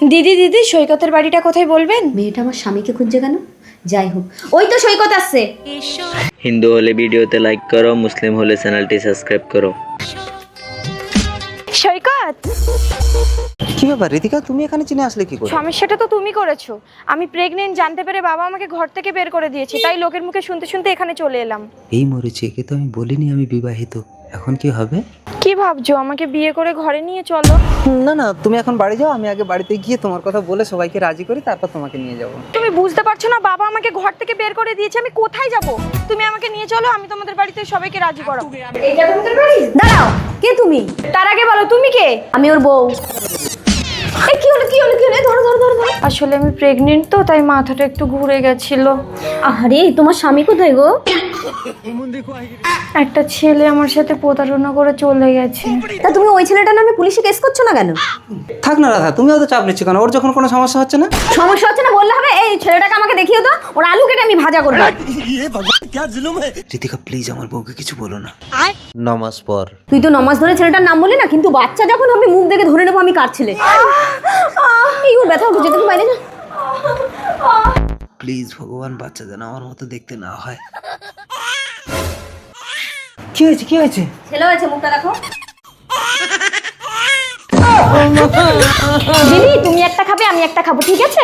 দিদি দিদি সৈকতের বাড়িটা কোথায় বলবেন? মেয়েটা আমার স্বামীকে খুঁজছে কেন? যাই হোক, ওই তো সৈকত আসছে। হিন্দু হলে ভিডিওতে লাইক করো, মুসলিম হলে চ্যানেলটি সাবস্ক্রাইব করো। সৈকত, কি ব্যাপার রিতিকা, তুমি এখানে চিনে আসলে কি করে? সমস্যাটা তো তুমি করেছো। আমি প্রেগনেন্ট জানতে পেরে বাবা আমাকে ঘর থেকে বের করে দিয়েছে, তাই লোকের মুখে শুনতে শুনতে এখানে চলে এলাম। এই মরেছে, একে তো আমি বলিনি আমি বিবাহিত। এখন কি হবে? কি ভাবছো, আমাকে বিয়ে করে ঘরে নিয়ে চলো? না না, তুমি এখন বাড়ি যাও, আমি আগে বাড়িতে গিয়ে তোমার কথা বলে সবাইকে রাজি করি, তারপর তোমাকে নিয়ে যাব। তুমি বুঝতে পারছো না, বাবা আমাকে ঘর থেকে বের করে দিয়েছে, আমি কোথায় যাব? তুমি আমাকে নিয়ে চলো, আমি তোমাদের বাড়িতে সবাইকে রাজি করাবো। এইটা তোমাদের বাড়ি? দাঁড়াও, কে তুমি? তার আগে বলো তুমি কে? আমি ওর বউ। এই কি হলো কি হলো কি হলো? ধরো ধরো ধরো ধরো। আসলে আমি প্রেগনেন্ট তো, তাই মাথাটা একটু ঘুরে গেছিল। আরে তোমার স্বামী কোথায় গো? একটা ছেলে আমার সাথে প্রতারণা করে চলে গেছে। তা তুমি ওই ছেলেটার নামে পুলিশে কেস করছো না কেন? থাক না রাধা, তুমি অত চাপ নিচ্ছ কেন? ওর যখন কোনো সমস্যা হচ্ছে না। সমস্যা হচ্ছে না বললে হবে? এই ছেলেটাকে আমাকে দেখিও তো, ওর আলু কেটে আমি ভাজা করবো। রিতিকা প্লিজ আমার বউকে কিছু বলো না। নমাজ পর। তুই তো নমাজ ধরে ছেলেটার নাম বলি না, কিন্তু বাচ্চা যখন হবে মুখ দেখে ধরে নেবো আমি কার ছেলে। এই ওর ব্যথা উঠেছে, তুমি বাইরে যা। প্লিজ ভগবান, বাচ্চা যেন আমার মতো দেখতে না হয়। কি হয়েছে কি হয়েছে? ছেলে হয়েছে, মুখটা দেখো। দিদি তুমি একটা খাবে, আমি একটা খাবো, ঠিক আছে?